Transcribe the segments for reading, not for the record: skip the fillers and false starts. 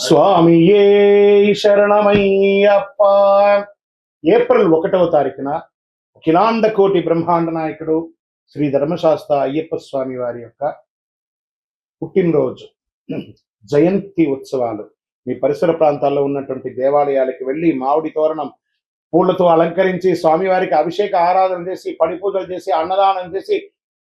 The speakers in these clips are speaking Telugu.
స్వామియే శరణమయ్యప్ప. ఏప్రిల్ 1వ తారీఖున అఖిలాండ కోటి బ్రహ్మాండ నాయకుడు శ్రీ ధర్మశాస్త్ర అయ్యప్ప స్వామి వారి యొక్క పుట్టినరోజు జయంతి ఉత్సవాలు మీ పరిసర ప్రాంతాల్లో ఉన్నటువంటి దేవాలయాలకు వెళ్ళి మామిడి తోరణం పూలతో అలంకరించి స్వామివారికి అభిషేక ఆరాధన చేసి పడి పూజలు చేసి అన్నదానం చేసి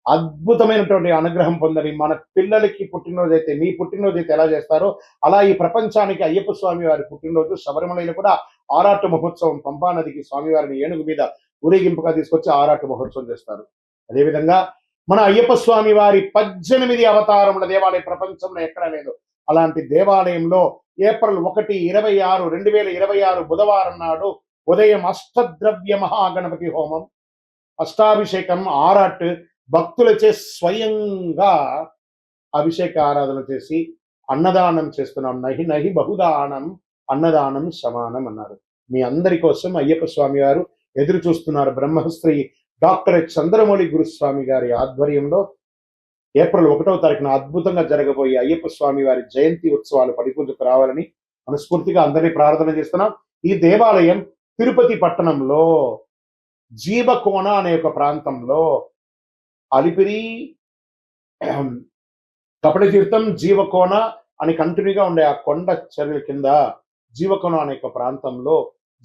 అద్భుతమైనటువంటి అనుగ్రహం పొందని మన పిల్లలకి పుట్టినరోజు అయితే మీ పుట్టినరోజు అయితే ఎలా చేస్తారో అలా ఈ ప్రపంచానికి అయ్యప్ప స్వామి వారి పుట్టినరోజు శబరిమలలో కూడా ఆరాటు మహోత్సవం పంపా నదికి స్వామివారిని ఏనుగు మీద ఊరేగింపుగా తీసుకొచ్చి ఆరాటు మహోత్సవం చేస్తారు. అదేవిధంగా మన అయ్యప్ప స్వామి వారి 18 అవతారముల దేవాలయ ప్రపంచంలో ఎక్కడ లేదు. అలాంటి దేవాలయంలో ఏప్రిల్ 1, 26, 2026 బుధవారం నాడు ఉదయం అష్టద్రవ్య మహాగణపతి హోమం, అష్టాభిషేకం, ఆరాట్ భక్తులచే స్వయంగా అభిషేక ఆరాధన చేసి అన్నదానం చేస్తున్నాం. నహి నహి బహుదానం అన్నదానం సమానం అన్నారు. మీ అందరి కోసం అయ్యప్ప స్వామి వారు ఎదురు చూస్తున్నారు. బ్రహ్మశ్రీ డాక్టర్ చంద్రమౌళి గురుస్వామి గారి ఆధ్వర్యంలో ఏప్రిల్ 1వ తారీఖున అద్భుతంగా జరగబోయే అయ్యప్ప స్వామి వారి జయంతి ఉత్సవాలు పడిపూజకు రావాలని మనస్ఫూర్తిగా అందరినీ ప్రార్థన చేస్తున్నాం. ఈ దేవాలయం తిరుపతి పట్టణంలో జీవకోన అనే ఒక ప్రాంతంలో అలిపిరి, కపట తీర్థం, జీవకోన అని కంటిన్యూగా ఉండే ఆ కొండ చర్యల కింద జీవకోన అనే ఒక ప్రాంతంలో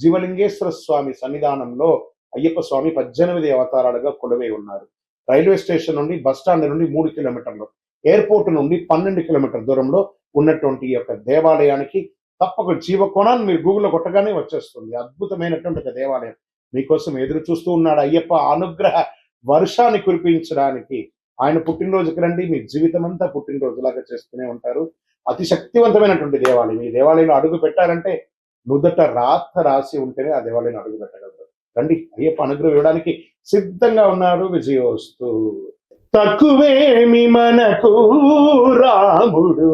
జీవలింగేశ్వర స్వామి సన్నిధానంలో అయ్యప్ప స్వామి 18 అవతారాలుగా కొలువై ఉన్నారు. రైల్వే స్టేషన్ నుండి బస్ స్టాండ్ నుండి 3 కిలోమీటర్లు, ఎయిర్పోర్ట్ నుండి 12 కిలోమీటర్ల దూరంలో ఉన్నటువంటి ఈ యొక్క దేవాలయానికి తప్పక జీవకోణాన్ని మీరు గూగుల్లో కొట్టగానే వచ్చేస్తుంది. అద్భుతమైనటువంటి ఒక దేవాలయం మీకోసం ఎదురు చూస్తూ ఉన్నాడు. అయ్యప్ప అనుగ్రహ వర్షాన్ని కురిపించడానికి ఆయన పుట్టినరోజుకి రండి. మీ జీవితం అంతా పుట్టినరోజులాగా చేస్తూనే ఉంటారు. అతి శక్తివంతమైనటువంటి దేవాలయం. ఈ దేవాలయంలో అడుగు పెట్టాలంటే నుదట రాత రాసి ఉంటేనే ఆ దేవాలయంలో అడుగు పెట్టగలరు. రండి, అయ్యప్ప అనుగ్రహం ఇవ్వడానికి సిద్ధంగా ఉన్నారు. విజయోస్తు. తక్కువేమి మనకు రాముడు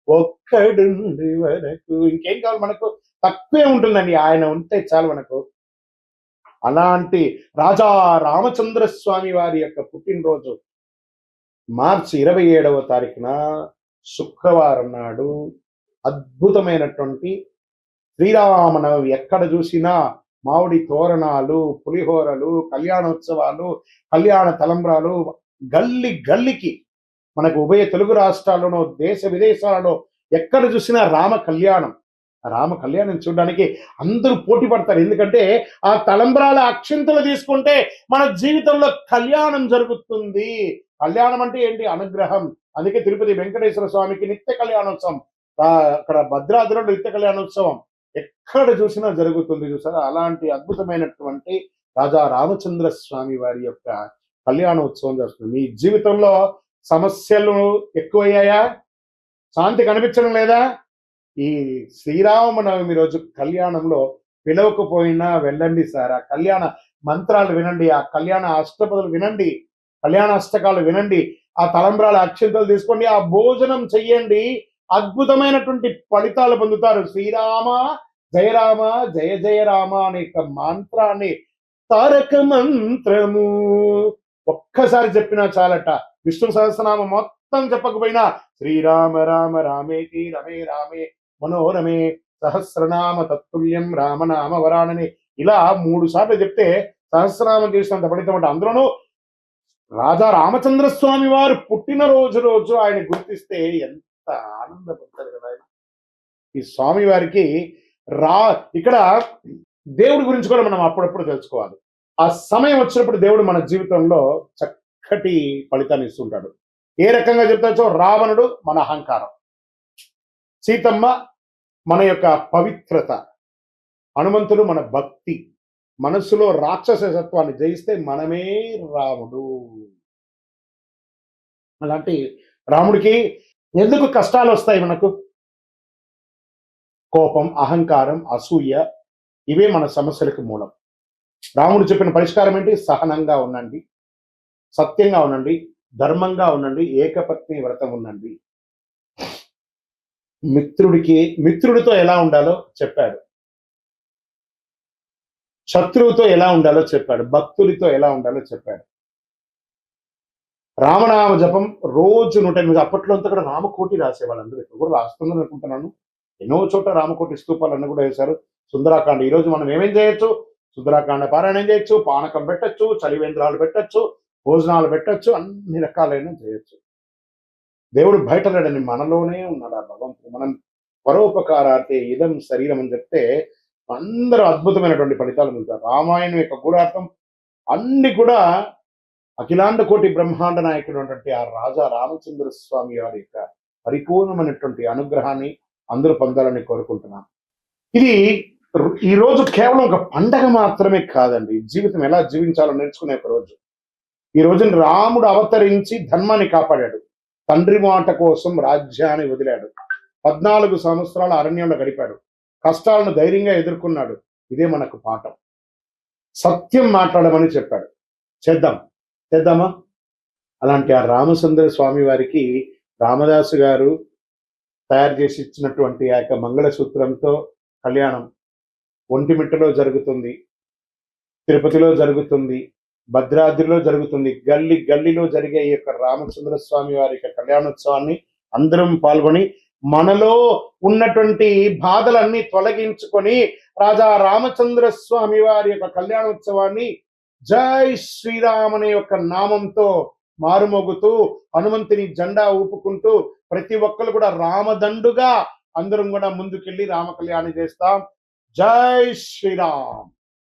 ఒక్కడుండి వరకు, ఇంకేం కావాలి మనకు? తక్కువే ఉంటుందండి, ఆయన ఉంటే చాలు మనకు. అలాంటి రాజా రామచంద్ర స్వామి వారి యొక్క పుట్టినరోజు మార్చి 27వ తారీఖున శుక్రవారం నాడు అద్భుతమైనటువంటి శ్రీరామనవమి. ఎక్కడ చూసినా మామిడి తోరణాలు, పులిహోరలు, కళ్యాణోత్సవాలు, కళ్యాణ తలంబ్రాలు, గల్లి గల్లికి మనకు ఉభయ తెలుగు రాష్ట్రాల్లోనూ దేశ విదేశాలలో ఎక్కడ చూసినా రామ కళ్యాణం. రామ కళ్యాణం చూడడానికి అందరూ పోటీ పడతారు. ఎందుకంటే ఆ తలంబ్రాల అక్షింతలు తీసుకుంటే మన జీవితంలో కళ్యాణం జరుగుతుంది. కళ్యాణం అంటే ఏంటి? అనుగ్రహం. అందుకే తిరుపతి వెంకటేశ్వర స్వామికి నిత్య కళ్యాణోత్సవం, అక్కడ భద్రాద్రిలో నిత్య కళ్యాణోత్సవం ఎక్కడ చూసినా జరుగుతుంది. చూసారా? అలాంటి అద్భుతమైనటువంటి రాజా రామచంద్ర స్వామి వారి యొక్క కళ్యాణోత్సవం జరుగుతుంది. మీ జీవితంలో సమస్యలు ఎక్కువయ్యాయా? శాంతి కనిపించడం లేదా? ఈ శ్రీరామనవమి రోజు కళ్యాణంలో పిలవకపోయినా వెళ్ళండి సార్. ఆ కళ్యాణ మంత్రాలు వినండి, ఆ కళ్యాణ అష్టపదులు వినండి, కళ్యాణ అష్టకాలు వినండి, ఆ తలంబ్రాల అక్షింతలు తీసుకోండి, ఆ భోజనం చెయ్యండి. అద్భుతమైనటువంటి ఫలితాలు పొందుతారు. శ్రీరామ జయ రామ జయ జయ రామ అనే మంత్రాన్ని, తారక మంత్రము ఒక్కసారి చెప్పినా చాలట. విష్ణు సహస్రనామం మొత్తం చెప్పకపోయినా శ్రీరామ రామ రామేతి రమే రామే మనోరమే సహస్రనామ తత్తుల్యం రామనామ వరాణని ఇలా 3 సార్లు చెప్తే సహస్రనామం చేసినంత ఫలితం అంట. అందులోనూ రాజా రామచంద్ర స్వామి వారు పుట్టినరోజు ఆయన గుర్తిస్తే ఎంత ఆనందపడతారు కదా ఆయన. ఈ స్వామి వారికి ఇక్కడ దేవుడి గురించి కూడా మనం అప్పుడప్పుడు తెలుసుకోవాలి. ఆ సమయం వచ్చినప్పుడు దేవుడు మన జీవితంలో చక్కటి ఫలితాన్ని ఇస్తుంటాడు. ఏ రకంగా చెప్తాచో, రావణుడు మన అహంకారం, సీతమ్మ మన యొక్క పవిత్రత, హనుమంతుడు మన భక్తి, మనస్సులో రాక్షసత్వాన్ని జయిస్తే మనమే రాముడు. అలాంటి రాముడికి ఎందుకు కష్టాలు వస్తాయి? మనకు కోపం, అహంకారం, అసూయ, ఇవే మన సమస్యలకు మూలం. రాముడు చెప్పిన పరిష్కారం ఏంటి? సహనంగా ఉండండి, సత్యంగా ఉండండి, ధర్మంగా ఉండండి, ఏకపత్ని వ్రతం ఉండండి. మిత్రుడితో ఎలా ఉండాలో చెప్పాడు, శత్రువుతో ఎలా ఉండాలో చెప్పాడు, భక్తుడితో ఎలా ఉండాలో చెప్పాడు. రామనామ జపం రోజు 108. అప్పట్లో అంతా కూడా రామకోటి రాసేవాళ్ళు. అందరూ ఇప్పుడు కూడా రాస్తుందని అనుకుంటున్నాను. ఎన్నో చోట్ల రామకోటి స్తూపాలన్నీ కూడా వేశారు. సుందరాకాండ ఈరోజు మనం ఏమేం చేయొచ్చు? సుందరాకాండ పారాయణం చేయొచ్చు, పానకం పెట్టొచ్చు, చలివేంద్రాలు పెట్టొచ్చు, భోజనాలు పెట్టొచ్చు, అన్ని రకాలైన చేయొచ్చు. దేవుడు బయట లేడని మనలోనే ఉన్నాడు ఆ భగవంతుడు. మనం పరోపకారార్థే ఇదం శరీరం అని చెప్తే అందరూ అద్భుతమైనటువంటి ఫలితాలు పొందుతారు. రామాయణం యొక్క గూఢార్థం అన్ని కూడా అఖిలాండ కోటి బ్రహ్మాండ నాయకుడు అన్నటువంటి ఆ రాజా రామచంద్ర స్వామి వారి యొక్క పరిపూర్ణమైనటువంటి అనుగ్రహాన్ని అందరూ పొందాలని కోరుకుంటున్నాను. ఇది ఈ రోజు కేవలం ఒక పండగ మాత్రమే కాదండి. జీవితం ఎలా జీవించాలో నేర్చుకునే ఒక రోజు. ఈ రోజున రాముడు అవతరించి ధర్మాన్ని కాపాడాడు. తండ్రి మాట కోసం రాజ్యాన్ని వదిలాడు. 14 సంవత్సరాల అరణ్యంలో గడిపాడు. కష్టాలను ధైర్యంగా ఎదుర్కొన్నాడు. ఇదే మనకు పాఠం. సత్యం మాట్లాడమని చెప్పాడు. చేద్దామా? అలాంటి ఆ రామచంద్ర స్వామి వారికి రామదాసు గారు తయారు చేసి ఇచ్చినటువంటి ఆ యొక్క మంగళసూత్రంతో కళ్యాణం ఒంటిమిట్టలో జరుగుతుంది, తిరుపతిలో జరుగుతుంది, భద్రాద్రిలో జరుగుతుంది. గల్లీలో జరిగే ఈ యొక్క రామచంద్ర స్వామి వారి యొక్క కళ్యాణోత్సవాన్ని అందరం పాల్గొని మనలో ఉన్నటువంటి బాధలన్నీ తొలగించుకొని రాజా రామచంద్ర స్వామి వారి యొక్క కళ్యాణోత్సవాన్ని జై శ్రీరామ్ అనే యొక్క నామంతో మారుమోగుతూ హనుమంతుని జెండా ఊపుకుంటూ ప్రతి ఒక్కరు కూడా రామదండుగా అందరం కూడా ముందుకెళ్ళి రామ కళ్యాణం చేస్తాం. జై శ్రీరామ్.